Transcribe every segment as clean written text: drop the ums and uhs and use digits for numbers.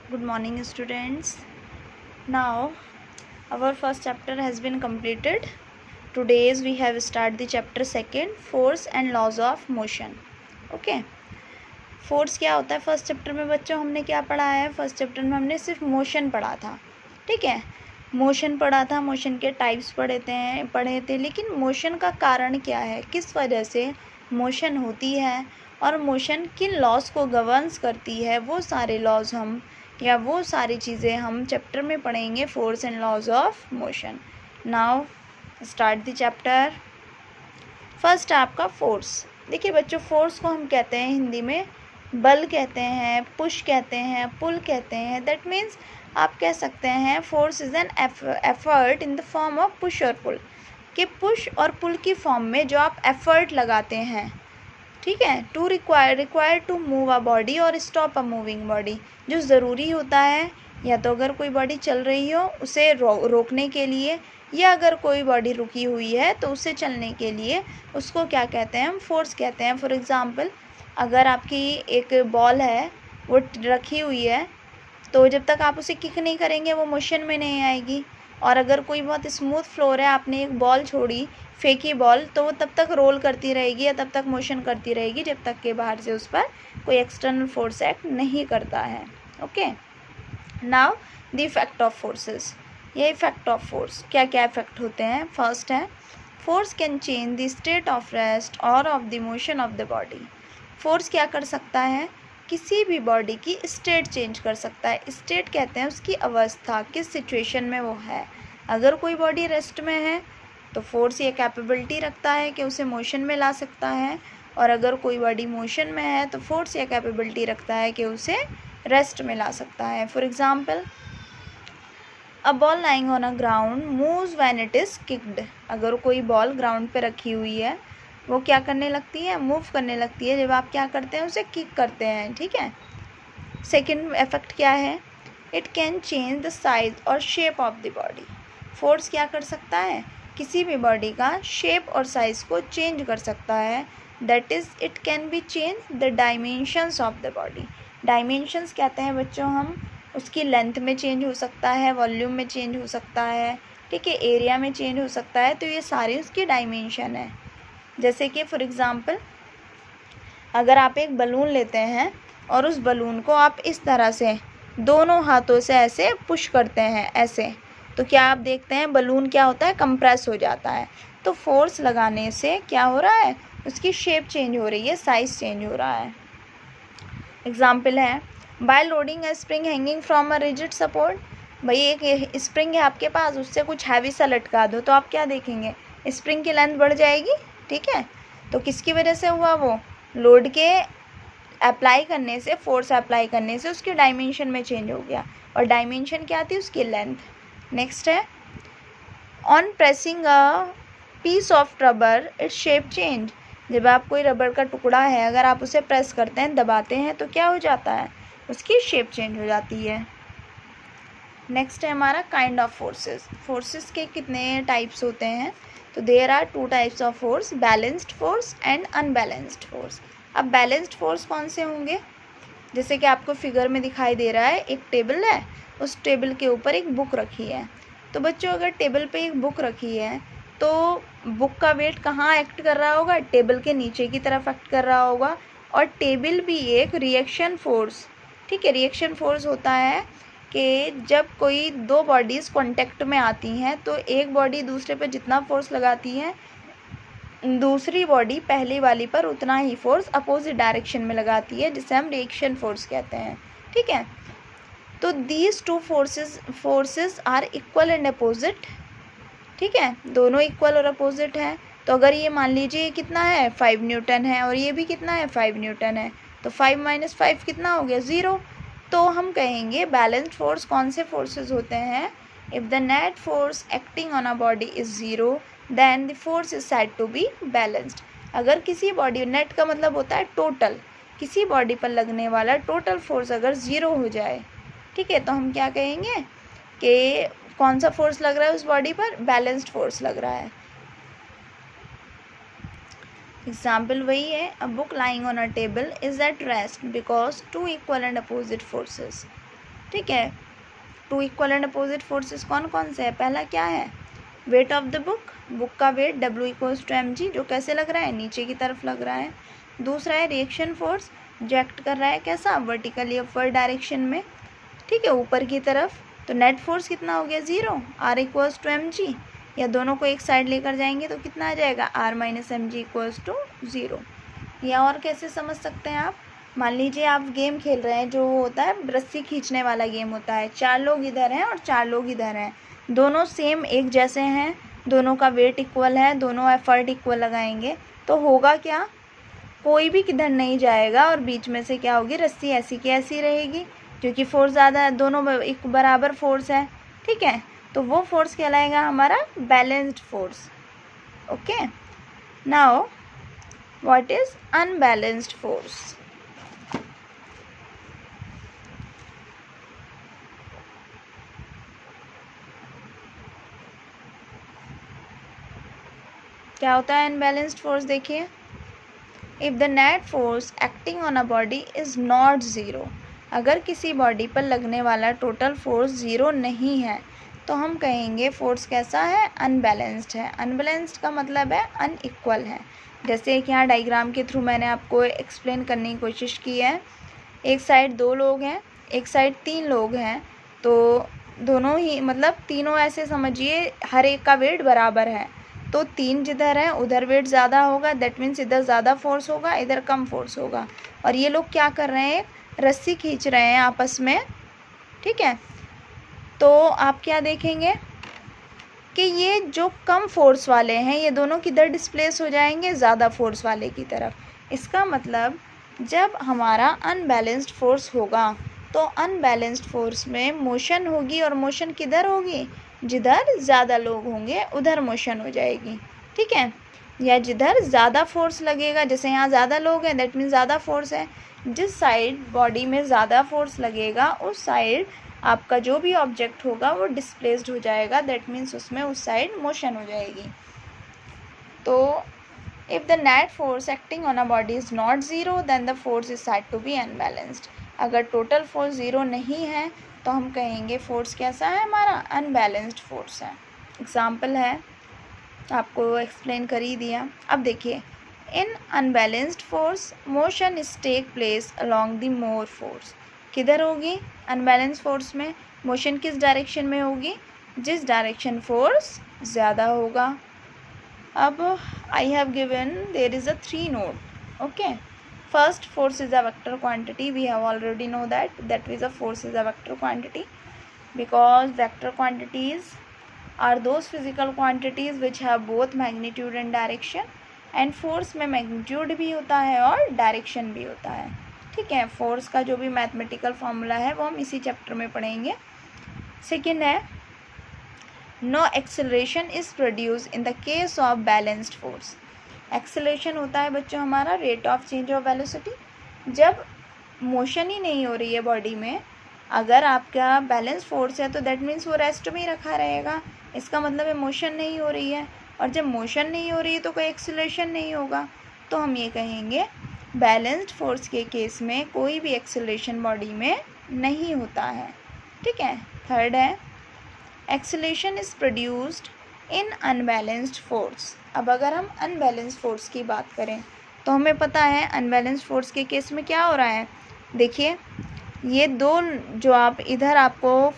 Good morning, students. Now, our first chapter has been completed. Today's we have started the chapter second, force and laws of motion. Okay. Force क्या होता है? First chapter में बच्चों हमने क्या पढ़ा है? फर्स्ट चैप्टर में हमने सिर्फ मोशन पढ़ा था, ठीक है। मोशन पढ़ा था, मोशन के टाइप्स पढ़े थे, लेकिन मोशन का कारण क्या है, किस वजह से मोशन होती है और मोशन किन लॉज को गवर्न्स करती है, वो सारे लॉज हम या वो सारी चीज़ें हम चैप्टर में पढ़ेंगे, force and laws of motion. Now start the chapter. First आपका फोर्स। देखिए बच्चों, फोर्स को हम कहते हैं हिंदी में बल कहते हैं, पुश कहते हैं, पुल कहते हैं। दैट मीन्स आप कह सकते हैं force is an effort in the form of push और पुल, कि पुश और पुल की फॉर्म में जो आप एफर्ट लगाते हैं, ठीक है। To require to move a body और स्टॉप अ मूविंग बॉडी, जो ज़रूरी होता है या तो अगर कोई बॉडी चल रही हो उसे रोकने के लिए, या अगर कोई बॉडी रुकी हुई है तो उसे चलने के लिए, उसको क्या कहते हैं? हम फोर्स कहते हैं। फॉर एग्ज़ाम्पल, अगर आपकी एक बॉल है, वो रखी हुई है, तो जब तक आप उसे किक नहीं करेंगे वो मोशन में नहीं आएगी। और अगर कोई बहुत स्मूथ फ्लोर है, आपने एक बॉल छोड़ी, फेंकी बॉल, तो वो तब तक रोल करती रहेगी या तब तक मोशन करती रहेगी जब तक के बाहर से उस पर कोई एक्सटर्नल फोर्स एक्ट नहीं करता है। Okay. Now the effect of forces. ये इफेक्ट ऑफ फोर्स, क्या क्या इफेक्ट होते हैं? फर्स्ट है, force can change the state of rest और of the motion of the body. Force क्या कर सकता है? किसी भी बॉडी की स्टेट चेंज कर सकता है। स्टेट कहते हैं उसकी अवस्था, किस सिचुएशन में वो है। अगर कोई बॉडी रेस्ट में है तो फोर्स ये कैपेबिलिटी रखता है कि उसे मोशन में ला सकता है, और अगर कोई बॉडी मोशन में है तो फोर्स ये कैपेबिलिटी रखता है कि उसे रेस्ट में ला सकता है। For example, a ball lying on a ground moves when it is kicked. अगर कोई बॉल ग्राउंड पे रखी हुई है, वो क्या करने लगती है? मूव करने लगती है जब आप क्या करते हैं? उसे किक करते हैं, ठीक है। सेकेंड इफेक्ट क्या है? It can change the size और shape of the body. Force क्या कर सकता है? किसी भी बॉडी का शेप और साइज़ को चेंज कर सकता है। That is it can be change the dimensions of the body. Dimensions कहते हैं बच्चों हम, उसकी लेंथ में चेंज हो सकता है, वॉल्यूम में चेंज हो सकता है, ठीक है, एरिया में चेंज हो सकता है। तो ये सारी उसकी डायमेंशन है। जैसे कि फॉर एग्ज़ाम्पल, अगर आप एक बलून लेते हैं और उस बलून को आप इस तरह से दोनों हाथों से ऐसे पुश करते हैं, ऐसे, तो क्या आप देखते हैं बलून क्या होता है? कंप्रेस हो जाता है। तो फोर्स लगाने से क्या हो रहा है? उसकी शेप चेंज हो रही है, साइज़ चेंज हो रहा है। एग्जाम्पल है, by loading a spring hanging from a rigid support. भाई एक स्प्रिंग है आपके पास, उससे कुछ हैवी सा लटका दो, तो आप क्या देखेंगे? स्प्रिंग की लेंथ बढ़ जाएगी, ठीक है। तो किसकी वजह से हुआ? वो लोड के अप्लाई करने से, फोर्स अप्लाई करने से उसकी डायमेंशन में चेंज हो गया। और डायमेंशन क्या थी? उसकी लेंथ। नेक्स्ट है, on pressing a piece of rubber its shape change. जब आप कोई रबर का टुकड़ा है, अगर आप उसे प्रेस करते हैं, दबाते हैं, तो क्या हो जाता है? उसकी शेप चेंज हो जाती है। नेक्स्ट है हमारा काइंड ऑफ फोर्सेस। फोर्सेस के कितने टाइप्स होते हैं? तो there are two types of force, balanced force and unbalanced force. अब बैलेंस्ड फोर्स कौन से होंगे? जैसे कि आपको फिगर में दिखाई दे रहा है, एक टेबल है, उस टेबल के ऊपर एक बुक रखी है। तो बच्चों, अगर टेबल पे एक बुक रखी है तो बुक का वेट कहाँ एक्ट कर रहा होगा? टेबल के नीचे की तरफ एक्ट कर रहा होगा। और टेबल भी एक रिएक्शन फोर्स, ठीक है, रिएक्शन फोर्स होता है कि जब कोई दो बॉडीज़ कॉन्टेक्ट में आती हैं तो एक बॉडी दूसरे पे जितना फोर्स लगाती है, दूसरी बॉडी पहली वाली पर उतना ही फोर्स अपोजिट डायरेक्शन में लगाती है, जिसे हम रिएक्शन फोर्स कहते हैं, ठीक है। तो these two forces are equal and opposite, ठीक है, दोनों इक्वल और अपोजिट हैं। तो अगर ये मान लीजिए कितना है? 5 न्यूटन है, और ये भी कितना है? 5 न्यूटन है। तो 5 - 5 कितना हो गया? 0। तो हम कहेंगे बैलेंस्ड फोर्स कौन से फोर्सेस होते हैं? If the net force acting on a body is 0 then the force is said to be balanced. अगर किसी बॉडी, नेट का मतलब होता है टोटल, किसी बॉडी पर लगने वाला टोटल फोर्स अगर 0 हो जाए, ठीक है, तो हम क्या कहेंगे कि कौन सा फोर्स लग रहा है उस बॉडी पर? बैलेंस्ड फोर्स लग रहा है। एग्जाम्पल वही है, a book lying on a table is at rest because two equal and opposite forces. ठीक है। Two equal and opposite forces कौन कौन से है? पहला क्या है? वेट ऑफ द बुक का वेट W=mg, जो कैसे लग रहा है? नीचे की तरफ लग रहा है। दूसरा है रिएक्शन फोर्स, जो एक्ट कर रहा है कैसा? वर्टिकली अपवर्ड डायरेक्शन में, ठीक है, ऊपर की तरफ। तो नेट फोर्स कितना हो गया? 0, R=mg, या दोनों को एक साइड लेकर जाएंगे तो कितना आ जाएगा? R-mg=0। या और कैसे समझ सकते हैं आप? मान लीजिए आप गेम खेल रहे हैं, जो होता है रस्सी खींचने वाला गेम होता है। 4 लोग इधर हैं और 4 लोग इधर हैं, दोनों सेम एक जैसे हैं, दोनों का वेट इक्वल है, दोनों एफर्ट इक्वल लगाएंगे, तो होगा क्या? कोई भी किधर नहीं जाएगा और बीच में से क्या होगी? रस्सी ऐसी की ऐसी रहेगी, क्योंकि फोर्स ज़्यादा है, दोनों में एक बराबर फोर्स है, ठीक है। तो वो फोर्स कहलाएगा हमारा balanced force. Okay, now what is unbalanced force? क्या होता है अनबैलेंस्ड फोर्स? देखिए, if the net force acting on a body is not zero, अगर किसी बॉडी पर लगने वाला टोटल फोर्स ज़ीरो नहीं है तो हम कहेंगे फोर्स कैसा है? अनबैलेंस्ड है। अनबैलेंस्ड का मतलब है अनइक्वल है। जैसे कि यहाँ डायग्राम के थ्रू मैंने आपको एक्सप्लेन करने की कोशिश की है। एक साइड 2 लोग हैं, एक साइड 3 लोग हैं, तो दोनों ही मतलब तीनों ऐसे समझिए हर एक का वेट बराबर है, तो 3 जिधर है उधर वेट ज़्यादा होगा, दैट मीन्स इधर ज़्यादा फोर्स होगा, इधर कम फोर्स होगा। और ये लोग क्या कर रहे हैं? रस्सी खींच रहे हैं आपस में, ठीक है। तो आप क्या देखेंगे कि ये जो कम फोर्स वाले हैं ये दोनों किधर डिस्प्लेस हो जाएंगे? ज़्यादा फोर्स वाले की तरफ। इसका मतलब जब हमारा अनबैलेंस्ड फोर्स होगा तो अनबैलेंस्ड फोर्स में मोशन होगी, और मोशन किधर होगी? जिधर ज़्यादा लोग होंगे उधर मोशन हो जाएगी, ठीक है। या जिधर ज़्यादा फोर्स लगेगा, जैसे यहाँ ज़्यादा लोग हैं, दैट मीन्स ज़्यादा फोर्स है, जिस साइड बॉडी में ज़्यादा फोर्स लगेगा उस साइड आपका जो भी ऑब्जेक्ट होगा वो डिस्प्लेस्ड हो जाएगा, दैट मीन्स उसमें उस साइड मोशन हो जाएगी। तो if the net force acting on a body is not zero then the force is said to be unbalanced. अगर टोटल फोर्स ज़ीरो नहीं है तो हम कहेंगे फोर्स कैसा है? हमारा अनबैलेंस्ड फोर्स है। एग्जाम्पल है, आपको एक्सप्लेन कर ही दिया। अब देखिए, in unbalanced force motion is take place along the more force. किधर होगी? अनबैलेंस फोर्स में मोशन किस डायरेक्शन में होगी? जिस डायरेक्शन फोर्स ज़्यादा होगा। अब I have given there is a 3 note. Okay, first force is a vector quantity, we have already know that is a force is a vector quantity, because vector quantities are those physical quantities which have both magnitude and direction, and force में magnitude भी होता है और direction भी होता है, ठीक है। force का जो भी मैथमेटिकल फॉर्मूला है वो हम इसी चैप्टर में पढ़ेंगे। सेकेंड है, no acceleration is produced in the case of balanced force। acceleration होता है बच्चों हमारा rate of change of velocity, जब मोशन ही नहीं हो रही है बॉडी में। अगर आपका बैलेंस फोर्स है तो दैट मीन्स वो रेस्ट में ही रखा रहेगा, इसका मतलब है मोशन नहीं हो रही है, और जब मोशन नहीं हो रही है तो कोई एक्सीलरेशन नहीं होगा, तो हम ये कहेंगे बैलेंस्ड फोर्स के केस में कोई भी एक्सीलरेशन बॉडी में नहीं होता है, ठीक है। थर्ड है, acceleration is produced in unbalanced force. अब अगर हम अनबैलेंस्ड फोर्स की बात करें तो हमें पता है अनबैलेंस्ड फोर्स के केस में क्या हो रहा है। देखिए, ये दो जो आप इधर आपको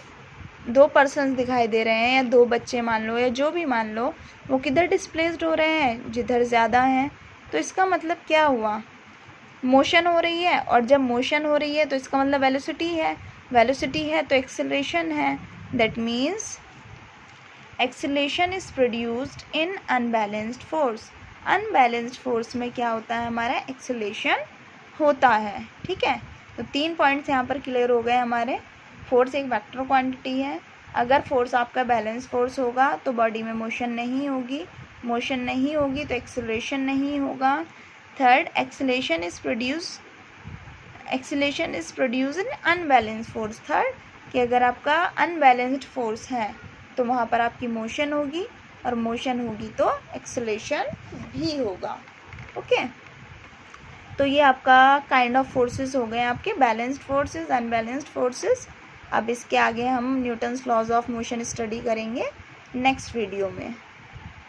2 पर्सन्स दिखाई दे रहे हैं, या 2 बच्चे मान लो, या जो भी मान लो, वो किधर डिस्प्लेस्ड हो रहे हैं? जिधर ज़्यादा हैं। तो इसका मतलब क्या हुआ? मोशन हो रही है, और जब मोशन हो रही है तो इसका मतलब वेलोसिटी है, वेलोसिटी है तो एक्सेलरेशन है, that means acceleration is produced in unbalanced force. Unbalanced force में क्या होता है? हमारा एक्सेलरेशन होता है, ठीक है। तो 3 पॉइंट्स यहाँ पर क्लियर हो गए हमारे। फोर्स एक वेक्टर क्वांटिटी है, अगर फोर्स आपका बैलेंस फोर्स होगा तो बॉडी में मोशन नहीं होगी, मोशन नहीं होगी तो एक्सेलरेशन नहीं होगा। Third, acceleration is produced in unbalanced force. Third, कि अगर आपका अनबैलेंस्ड फोर्स है तो वहाँ पर आपकी मोशन होगी, और मोशन होगी तो एक्सेलरेशन भी होगा, ओके। तो ये आपका काइंड ऑफ फोर्सेस हो गए आपके बैलेंस्ड फोर्सेस, अनबैलेंस्ड फोर्सेस अब इसके आगे हम Newton's laws of motion study करेंगे नेक्स्ट वीडियो में।